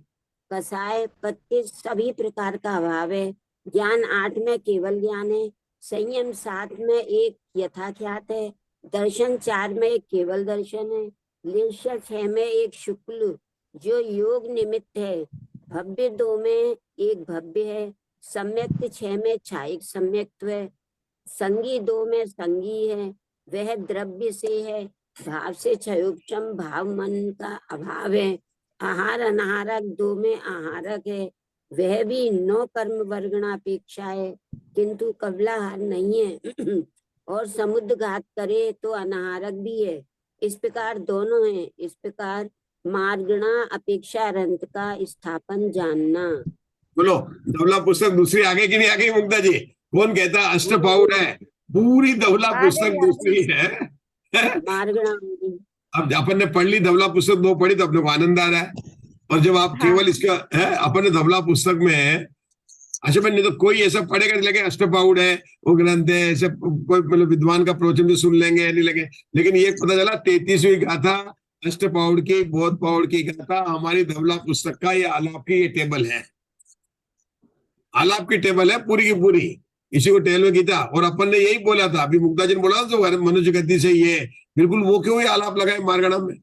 Speaker 8: कसाय 25 सभी प्रकार का अभाव है, ज्ञान 8 में केवल ज्ञान है, संयम 7 में एक यथाख्यात है, दर्शन 4 में एक केवल दर्शन है, लेशा 6 में एक शुक्ल जो योग निमित्त है, भव्य 2 में एक भव्य है, सम्यक्त 6 में छायिक सम्यक्त्व है, संगी 2 में संगी है, वह द्रव्य से है, भाव से क्षयोक्षम भाव मन का अभाव है, आहार अनाहारक 2 में आहारक है, वह भी 9 कर्म वर्गणापेक्षा है किंतु कबलाहार नहीं है और समुद्घात करे तो अनाहारक भी है, इस प्रकार दोनों हैं। इस प्रकार मार्गणा अपेक्षा रंत का स्थापन जानना।
Speaker 1: बोलो धवला पुस्तक दूसरी आगे की नहीं आगे मुग्धा जी, कौन कहता है अष्टपाउड है, पूरी धवला पुस्तक दूसरी है।
Speaker 8: मार्गणा
Speaker 1: अब अपन ने पढ़ ली धवला पुस्तक 2 पढ़ी तो अपने को आनंद आ रहा है, और जब आप केवल इसका है अपन ने धवला पुस्तक में अच्छा मैंने तो कोई ऐसा पढ़ेगा लगे अष्टपाउड है वो ग्रंथ है, ऐसे कोई मतलब विद्वान का प्रवचन भी सुन लेंगे या नहीं लगे, लेकिन ये पता चला 33वीं गाथा अष्टपाउड की बहुत पाउड की गाथा हमारी धवला पुस्तक का ये आलाप की ये टेबल है, आलाप की टेबल है पूरी की पूरी, इसी को टेल में गीता। और अपन ने यही बोला था, अभी मुक्ता जी ने बोला तो मनुष्य गति से ये बिल्कुल वो क्यों ये आलाप लगाए मार्गणा में।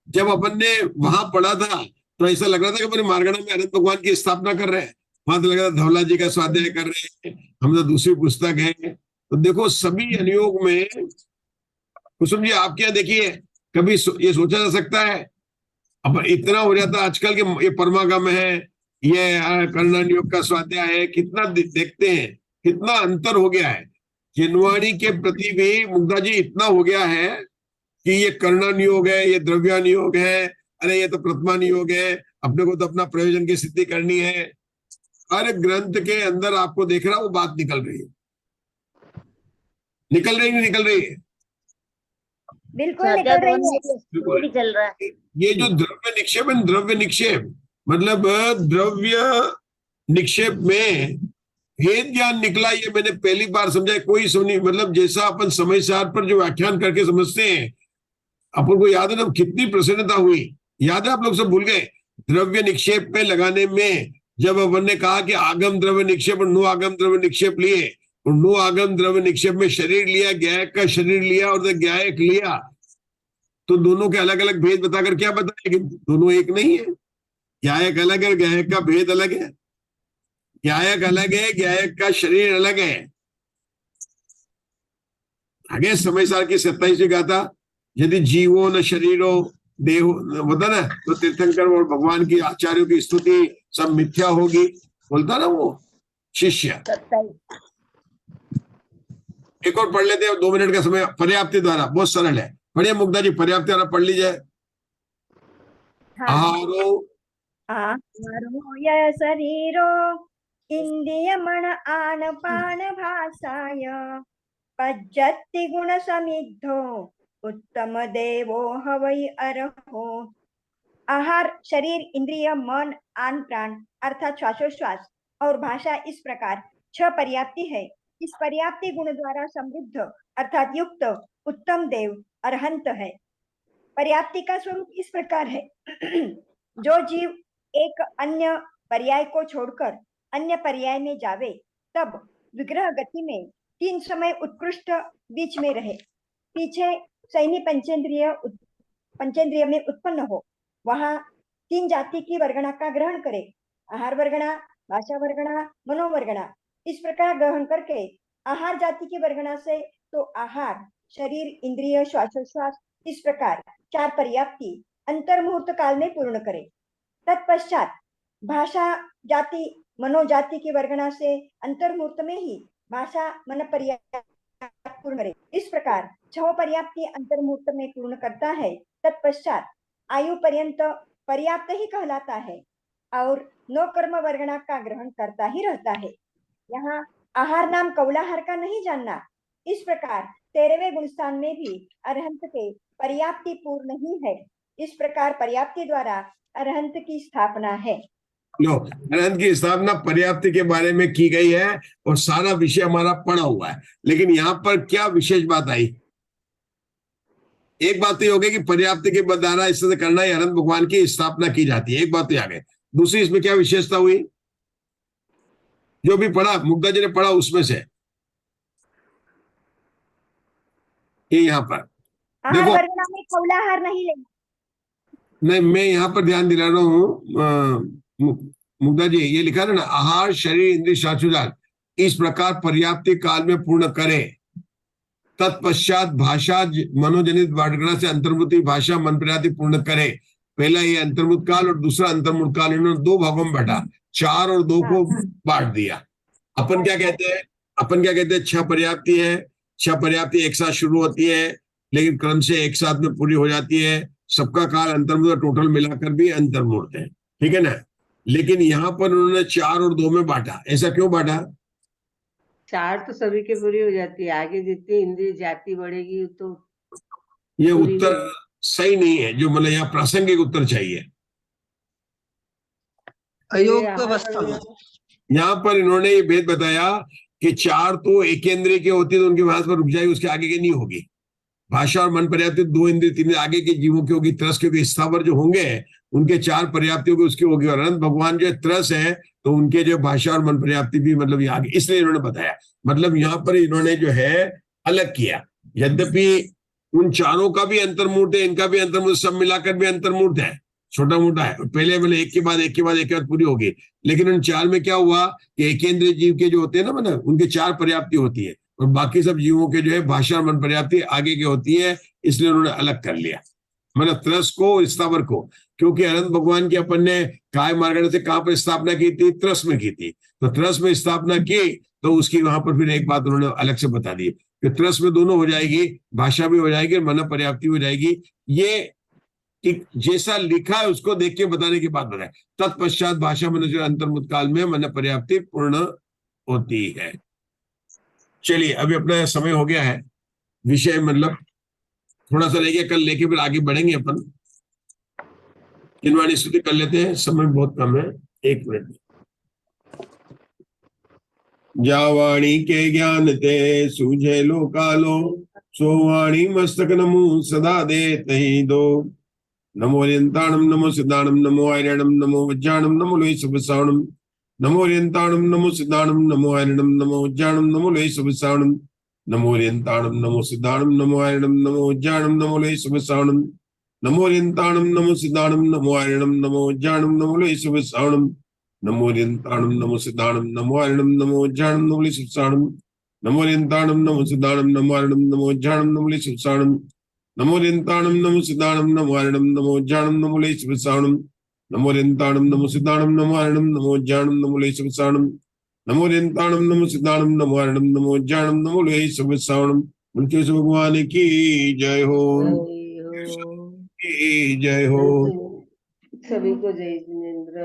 Speaker 1: जब अपन ने वहां पढ़ा था तो ऐसा लग रहा था कि अपन मार्गणा में अनंत भगवान की स्थापना कर रहे हैं, वहां तो लग रहा था धवला जी का स्वाध्याय कर रहे हैं, हम तो दूसरी पुस्तक है। तो देखो सभी अनुयोग में कुसुम जी आपके यहाँ देखिए कभी ये सोचा जा सकता है, अब इतना हो जाता आजकल के ये परमागम है, ये कर्णन योग का स्वाध्याय है, कितना देखते हैं कितना अंतर हो गया है। जिनवाणी के प्रति भी मुग्धा जी इतना हो गया है कि ये कर्णन योग है, ये द्रव्यान योग है, अरे ये तो प्रथमान योग है, अपने को तो अपना प्रयोजन की सिद्धि करनी है। हर ग्रंथ के अंदर आपको देख रहा वो बात निकल रही है, निकल रही नहीं निकल रही है,
Speaker 7: बिल्कुल निकल रही है।
Speaker 5: चल रहा है।
Speaker 1: ये जो द्रव्य निक्षेप है, द्रव्य निक्षेप मतलब द्रव्य निक्षेप में भेद ज्ञान निकला, ये मैंने पहली बार समझा, कोई सुनी मतलब जैसा अपन समय सार पर जो व्याख्यान करके समझते हैं, अपन को याद है ना कितनी प्रसन्नता हुई, याद है आप लोग सब भूल गए। द्रव्य निक्षेप पे लगाने में जब अपन ने कहा कि आगम द्रव्य निक्षेप और नो आगम द्रव्य निक्षेप लिए, और नो आगम द्रव्य निक्षेप में शरीर लिया, गायक का शरीर लिया और गायक लिया, तो दोनों के अलग अलग भेद बताकर क्या बताया कि दोनों एक नहीं है, गायक अलग है, गायक का भेद अलग है, गायक अलग है, गायक का शरीर अलग है। आगे समय सार की 27वीं गाथा, यदि जीवो न शरीरो देहो होता ना तो तीर्थंकर और भगवान की आचार्यों की स्तुति सब मिथ्या होगी, बोलता ना वो शिष्य। एक और पढ़ लेते हैं, 2 मिनट का समय, पर्याप्ति द्वारा, बहुत सरल है, पढ़िए मुग्धा जी पर्याप्ति द्वारा पढ़ लीजिए। आहारो
Speaker 7: आहारो य शरीरो इंद्रियमण आन पान भासाय पज्जति गुण समिद्धो उत्तम देवो हवै अरहो। आहार शरीर, इंद्रिय, मन, आन प्राण अर्थात श्वासोश्वास और भाषा इस प्रकार 6 पर्याप्ति है। इस पर्याप्ति गुण द्वारा समृद्ध अर्थात युक्त उत्तम देव अरहंत है। पर्याप्ति का स्वरूप इस प्रकार है जो जीव एक अन्य पर्याय को छोड़कर अन्य पर्याय में जावे, तब विग्रह गति में 3 समय उत्कृष्ट बीच में रहे। पीछे सैनी पंचेंद्रिय में उत्पन्न हो, वहां 3 जाति की वर्गणा का ग्रहण करे। आहार वर्गणा, भाषा वर्गणा, मनोवर्गणा। इस प्रकार ग्रहण करके आहार जाति की वर्गणा से तो आहार, शरीर, इंद्रिय, श्वासोश्वास, इस प्रकार 4 पर्याप्ति अंतर्मुहूर्त काल में पूर्ण करे। तत्पश्चात भाषा जाति, मनोजाति की वर्गणा से अंतर्मुहूर्त में ही भाषा, मन पर्याप्ति पूर्ण करे। इस प्रकार 6 पर्याप्ति अंतर्मुहूर्त में पूर्ण करता है। तत्पश्चात आयु पर्यंत पर्याप्त ही कहलाता है और 9 कर्म वर्गणा का ग्रहण करता ही रहता है। यहाँ आहार नाम कौलाहार का नहीं जानना। इस प्रकार 13वें गुणस्थान में भी अरहंत के पर्याप्ति पूर्ण ही है। इस प्रकार पर्याप्ति द्वारा अरहंत की स्थापना है।
Speaker 1: लो, अरहंत की स्थापना पर्याप्ति के बारे में की गई है और सारा विषय हमारा पढ़ा हुआ है। लेकिन यहाँ पर क्या विशेष बात आई? एक बात तो ये हो गई कि पर्याप्ति के द्वारा इस तरह करना ही अनंत भगवान की स्थापना की जाती है। एक बात तो आ गई। दूसरी इसमें क्या विशेषता हुई? जो भी पढ़ा, मुग्धा जी ने पढ़ा, उसमें से ये यहाँ पर देखो,
Speaker 7: वर्गणा में कौलाहार नहीं लेना।
Speaker 1: नहीं, मैं यहाँ पर ध्यान दिला रहा हूँ मुग्धा जी, ये लिखा है ना, आहार, शरीर, इंद्रिय, श्वासोच्छ्वास इस प्रकार पर्याप्ति काल में पूर्ण करे। तत्पश्चात भाषा, मनोजनित वर्गणा से अंतर्मुति भाषा, मन पर्याप्ति पूर्ण करे। पहला ये अंतर्मुत काल और दूसरा अंतर्मुत काल, इन्होंने 2 भागों में बांटा, 4 और 2 को बांट दिया। अपन क्या कहते हैं? 6 पर्याप्ति है। 6 पर्याप्ति एक साथ शुरू होती है, लेकिन क्रम से एक साथ में पूरी हो जाती है। सबका काल अंतर्मुहूर्त, टोटल मिलाकर भी अंतर्मुहूर्त है, ठीक है ना। लेकिन यहाँ पर उन्होंने 4 और 2 में बांटा। ऐसा क्यों बांटा?
Speaker 6: 4 तो सभी के पूरी हो जाती है, आगे जितनी इंद्रिय जाति बढ़ेगी तो
Speaker 1: ये उत्तर सही नहीं है, जो मतलब यहाँ प्रासंगिक उत्तर चाहिए।
Speaker 2: अयोग्य अवस्था।
Speaker 1: यहाँ पर इन्होंने ये भेद बताया कि 4 तो एकेंद्रिय के होती है, तो उनकी भाषा पर रुक जाएगी, उसके आगे की नहीं होगी। भाषा और मन पर्याप्ति 2 इंद्रिय 3 आगे के जीवों की होगी। त्रस के स्थावर जो होंगे उनके 4 पर्याप्ति होगी, उसकी होगी। और अनंत भगवान जो त्रस है, तो उनके जो भाषा और मन पर्याप्ति भी मतलब ये आगे, इसलिए इन्होंने बताया। मतलब यहाँ पर इन्होंने जो है अलग किया। यद्यपि उन चारों का भी अंतर्मुहूर्त है, इनका भी अंतर्मुहूर्त, सब मिलाकर भी अंतर्मुहूर्त है, छोटा मोटा है। पहले मतलब एक के बाद एक के बाद एक के बाद पूरी होगी। लेकिन उन 4 में क्या हुआ कि एकेंद्रिय जीव के जो होते हैं ना, मतलब उनके 4 पर्याप्ति होती है, और बाकी सब जीवों के जो है भाषा और मन पर्याप्ति आगे की होती है, इसलिए उन्होंने अलग कर लिया। मतलब त्रस को, स्थावर को, क्योंकि अनंत भगवान की अपन ने काय मार्गण से कहां पर स्थापना की थी? त्रस में की थी। तो त्रस में स्थापना की, तो उसकी वहां पर फिर एक बात उन्होंने अलग से बता दी कि त्रस में दोनों हो जाएगी, भाषा भी हो जाएगी, मन पर्याप्ति हो जाएगी। ये कि जैसा लिखा है उसको देख के बताने की बात बताए। तत्पश्चात भाषा मन अंतर्मुत काल में मन पर्याप्ति पूर्ण होती है। चलिए, अभी अपना समय हो गया है। विषय मतलब थोड़ा सा लेके कल लेके फिर आगे बढ़ेंगे अपन। किनवाणी स्तुति कर लेते हैं, समय बहुत कम है, 1 मिनट। जावाणी के ज्ञान ते सूझे लो कालो, सोवाणी मस्तक नमो सदा दे तही दो। नमो ओरियंताणम नमो सिद्धाणम नमो आयरणम नमो वज्जाणम नमो लोहि सुबसाणम। नमो ओरियंताणम नमो सिद्धाणम नमो आयरणम नमो वज्जाणम नमो लोहि सुबसाणम। नमो ओरियंताणम नमो सिद्धाणम नमो आयरणम नमो वज्जाणम नमो लोहि सुबसाणम। नमो ओरियंताणम नमो सिद्धाणम नमो आयरणम नमो वज्जाणम नमो लोहि सुबसाणम। नमो ओरियंताणम नमो सिद्धाणम नमो आयरणम नमो वज्जाणम नमो लोहि सुबसाणम। नमो ओरियंताणम नमो सिद्धाणम नमो आयरणम नमो वज्जाणम नमो लोहि सुबसाणम। नमो ओरियंताणम नमो सिद्धाणम नमो आयरणम नमो वज्जाणम नमो लोहि सुबसाणम। नमो ओरियंताणम नमो सिद्धाणम नमो आयरणम नमो वज्जाणम नमो लोहि सुबसाणम। नमो ओरियंताणम नमो सिद्धाणम नमो आयरणम नमो वज्जाणम नमो लोहि सुबसाणम। उनके भगवान की जय हो, की जय हो।
Speaker 6: सभी को जय जिनेन्द्र।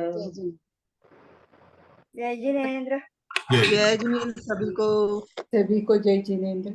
Speaker 7: जय जिनेन्द्र।
Speaker 2: जय जिनेन्द्र सभी को।
Speaker 3: सभी को जय जिनेन्द्र।